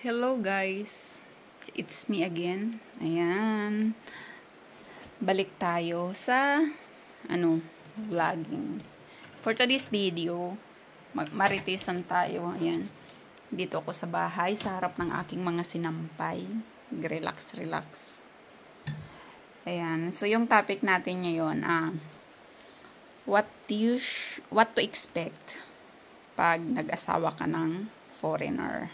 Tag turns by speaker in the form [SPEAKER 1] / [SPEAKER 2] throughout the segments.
[SPEAKER 1] Hello guys, it's me again. Ayan, balik tayo sa vlogging. For today's video, maritisan tayo. Ayan, dito ako sa bahay sa harap ng aking mga sinampay. Relax. Ayan, so yung topic natin ngayon, what to expect pag nag-asawa ka ng foreigner.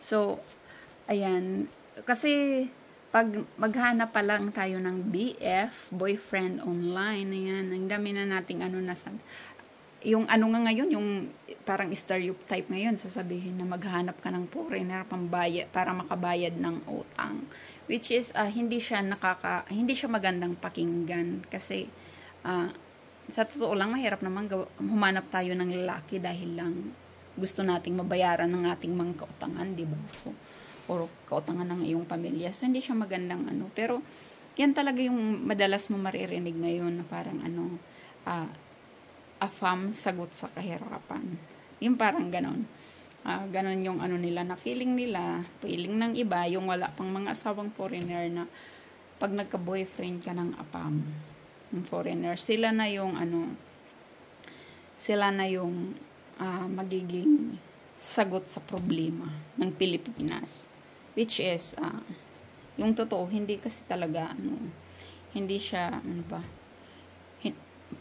[SPEAKER 1] So, ayan, kasi pag maghanap pa lang tayo ng BF, boyfriend online, ayan, ang dami na nating yung nga ngayon, yung parang stereotype ngayon, sasabihin na maghanap ka ng foreigner pambayad, para makabayad ng utang. Which is, hindi siya magandang pakinggan. Kasi, sa totoo lang, mahirap naman humanap tayo ng lalaki dahil lang gusto nating mabayaran ng ating mga kautangan, di ba? So, o kautangan ng iyong pamilya. So, hindi siya magandang Pero, yan talaga yung madalas mo maririnig ngayon na parang afam sagot sa kahirapan. Yung parang ganon. Ganon yung nila na feeling ng iba, yung wala pang mga asawang foreigner na pag nagka-boyfriend ka ng apam, ng foreigner, sila na yung magiging sagot sa problema ng Pilipinas, which is yung totoo, hindi kasi talaga hindi siya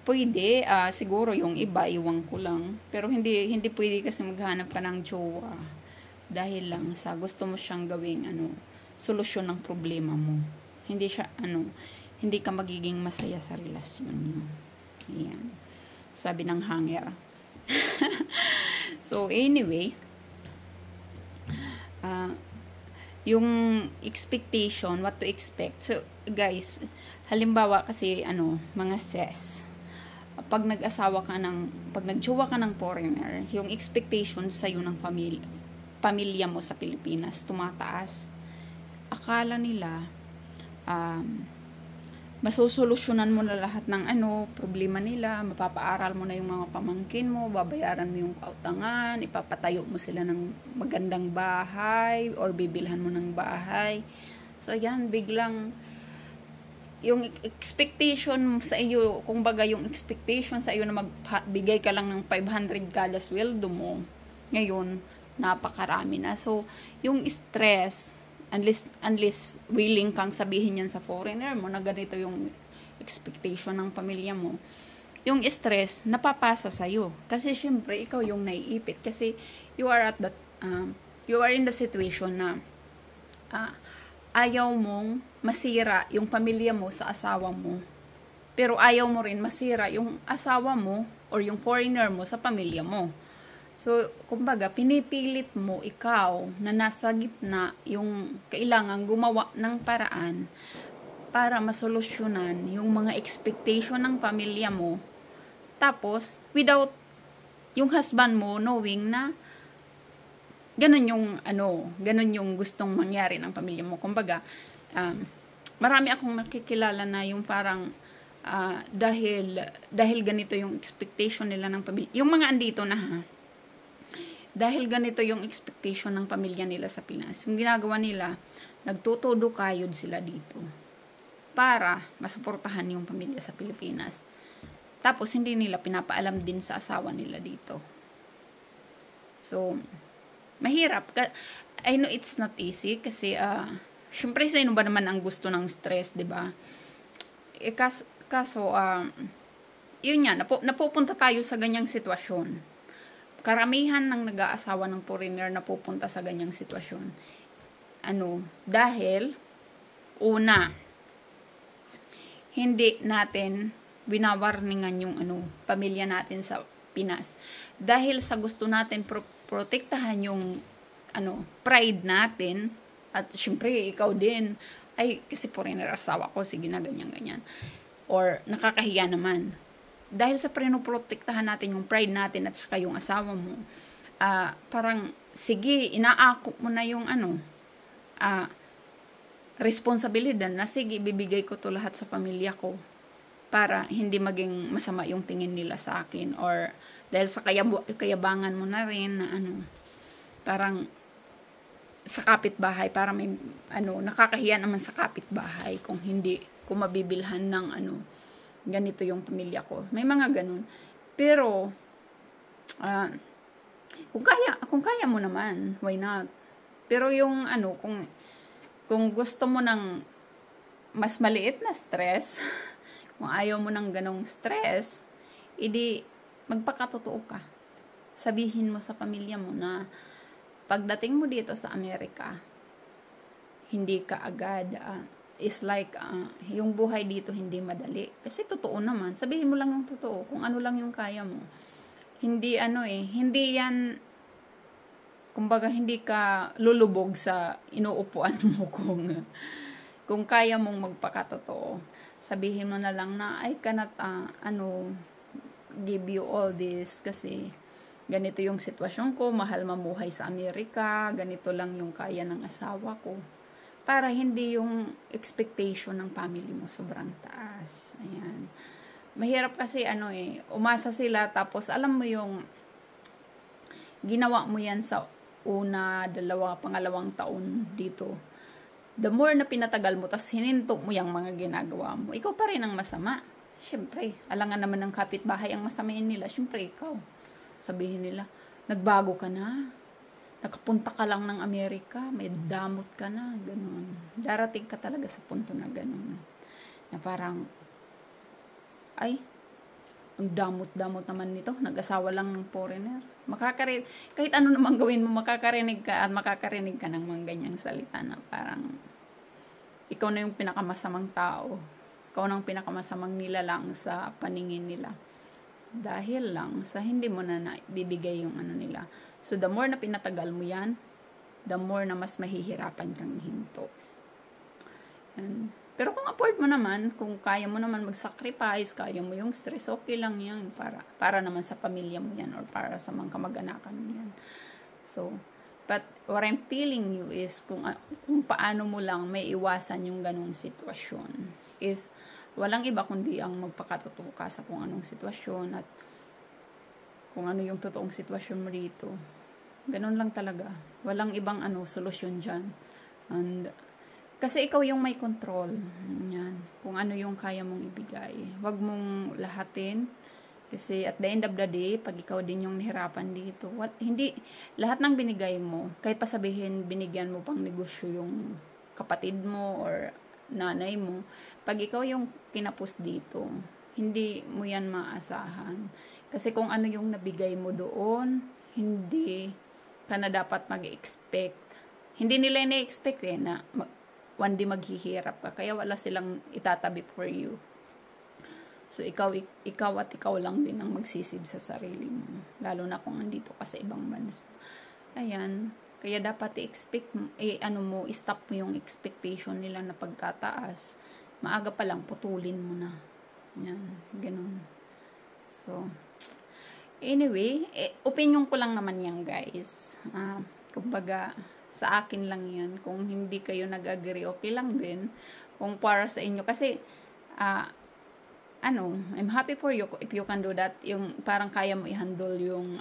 [SPEAKER 1] pwede, siguro yung iba iwan ko lang, pero hindi pwede kasi maghanap ka ng jowa dahil lang sa gusto mo siyang gawing solusyon ng problema mo. Hindi siya hindi ka magiging masaya sa relasyon niyo. Ayan, sabi ng hanger. So anyway, yung expectation, what to expect. So guys, halimbawa kasi mga ses, pag nag-asawa ka pag nagjowa ka ng foreigner, yung expectation sa iyo ng pamilya mo sa Pilipinas tumataas. Akala nila masusolusyonan mo na lahat ng problema nila, mapapaaral mo na yung mga pamangkin mo, babayaran mo yung kautangan, ipapatayo mo sila ng magandang bahay, or bibilhan mo ng bahay. So, ayan, biglang, yung expectation sa iyo, kung baga yung expectation sa iyo na magbigay ka lang ng 500 kada sweldo mo, ngayon, napakarami na. So, yung stress, unless willing kang sabihin yan sa foreigner mo na ganito yung expectation ng pamilya mo, yung stress napapasa sa'yo. Kasi syempre, ikaw yung naiipit. Kasi you are in the situation na ayaw mong masira yung pamilya mo sa asawa mo. Pero ayaw mo rin masira yung asawa mo or yung foreigner mo sa pamilya mo. So, kumbaga, pinipilit mo ikaw na nasa gitna yung kailangan gumawa ng paraan para masolusyonan yung mga expectation ng pamilya mo. Tapos, without yung husband mo knowing na ganun yung gustong mangyari ng pamilya mo. Kumbaga, marami akong nakikilala na yung parang dahil ganito yung expectation nila ng pamilya. Yung mga andito na dahil ganito yung expectation ng pamilya nila sa Pinas, yung ginagawa nila, nagtutudo kayod sila dito para masuportahan yung pamilya sa Pilipinas. Tapos, hindi nila pinapaalam din sa asawa nila dito. So, mahirap. I know it's not easy kasi, syempre, sino ba naman ang gusto ng stress, diba? Kaso, yun nga, napupunta tayo sa ganyang sitwasyon. Karamihan ng nag-aasawa ng foreigner na pupunta sa ganyang sitwasyon. Dahil, una, hindi natin binawarningan yung pamilya natin sa Pinas. Dahil sa gusto natin protektahan yung pride natin, at syempre, ikaw din, ay, kasi foreigner asawa ko, sige na, ganyan. Or, nakakahiya naman. Dahil sa pinoprotektahan natin yung pride natin at saka yung asawa mo, parang, sige, inaako mo na yung responsibilidad na, sige, bibigay ko to lahat sa pamilya ko para hindi maging masama yung tingin nila sa akin, or dahil sa kayabangan mo na rin na parang sa kapitbahay, para may nakakahiya naman sa kapitbahay kung mabibilhan ng ganito yung pamilya ko. May mga ganun. Pero kung kaya mo naman, why not? Pero yung kung gusto mo ng mas maliit na stress, kung ayaw mo ng ganong stress, edi magpakatotoo ka. Sabihin mo sa pamilya mo na pagdating mo dito sa Amerika, hindi ka agad, is like, yung buhay dito hindi madali. Kasi totoo naman, sabihin mo lang yung totoo, kung ano lang yung kaya mo. Hindi hindi yan, kumbaga hindi ka lulubog sa inuupuan mo kung kaya mong magpakatotoo. Sabihin mo na lang na, I cannot, give you all this kasi ganito yung sitwasyon ko, mahal mamuhay sa Amerika, ganito lang yung kaya ng asawa ko. Para hindi yung expectation ng family mo sobrang taas. Ayan. Mahirap kasi umasa sila tapos alam mo yung ginawa mo yan sa una, dalawa, pangalawang taon dito. The more na pinatagal mo, tapos hininto mo yung mga ginagawa mo, ikaw pa rin ang masama. Siyempre, alangan naman ng kapitbahay ang masamain nila. Siyempre, ikaw. Sabihin nila, nagbago ka na. Nakapunta ka lang ng Amerika. May damot ka na. Ganun. Darating ka talaga sa punto na ganun. Na parang, ay, ang damot-damot naman nito. Nag-asawa lang ng foreigner. Kahit ano naman gawin mo, makakarinig ka at makakarinig ka ng mga ganyang salita na parang, ikaw na yung pinakamasamang tao. Ikaw na yung pinakamasamang nilalang sa paningin nila. Dahil lang sa hindi mo na bibigay yung nila. So, the more na pinatagal mo yan, the more na mas mahihirapan kang hinto. Yan. Pero kung afford mo naman, kung kaya mo naman mag-sacrifice, kaya mo yung stress, okay lang yan. Para naman sa pamilya mo yan or para sa mga kamag-anakan mo yan. So, but what I'm telling you is kung paano mo lang may iwasan yung ganung sitwasyon is walang iba kundi ang magpakatotoo ka sa kung anong sitwasyon at kung ano yung totoong sitwasyon mo dito. Ganun lang talaga. Walang ibang solusyon dyan. And kasi ikaw yung may control. Yan. Kung ano yung kaya mong ibigay. Huwag mong lahatin. Kasi at the end of the day, pag ikaw din yung nahirapan dito, hindi, lahat ng binigay mo, kahit pa sabihin, binigyan mo pang negosyo yung kapatid mo or nanay mo, pag ikaw yung pinapos dito, hindi mo yan maasahan. Kasi kung ano yung nabigay mo doon, hindi ka na dapat mag-expect. Hindi nila na-expect na one day maghihirap ka. Kaya wala silang itatabi for you. So, ikaw at ikaw lang din ang magsisib sa sarili mo. Lalo na kung andito ka sa ibang bansa. Ayan. Kaya dapat i-expect, stop mo yung expectation nila na pagkataas. Maaga pa lang, putulin mo na. Yan, ganun. So, anyway, opinion ko lang naman yan, guys. Kumbaga, sa akin lang yan. Kung hindi kayo nag-agree, okay lang din. Kung para sa inyo. Kasi, I'm happy for you if you can do that. Yung parang kaya mo i-handle yung,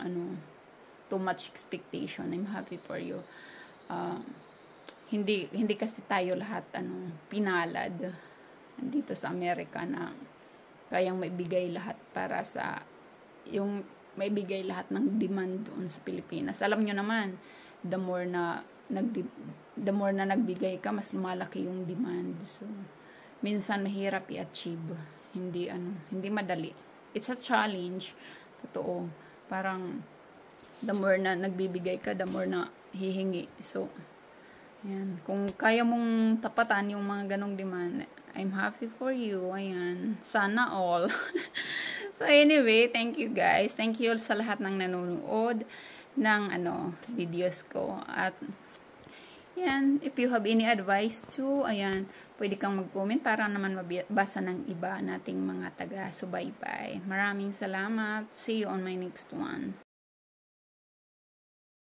[SPEAKER 1] too much expectation. I'm happy for you. Hindi kasi tayo lahat pinalad dito sa Amerika na kayang maibigay lahat para sa yung maibigay lahat ng demand doon sa Pilipinas. Alam nyo naman, the more na nagbigay ka, mas lumalaki yung demand. So, minsan mahirap i-achieve. Hindi madali. It's a challenge. Totoo. Parang the more na nagbibigay ka, the more na hihingi. So, ayan. Kung kaya mong tapatan yung mga ganong demand, I'm happy for you. Ayan. Sana all. So, anyway, thank you guys. Thank you sa lahat ng nanonood ng videos ko. At, yan, if you have any advice too, ayan, pwede kang mag-comment para naman mabasa ng iba nating mga taga-subaybay. Maraming salamat. See you on my next one.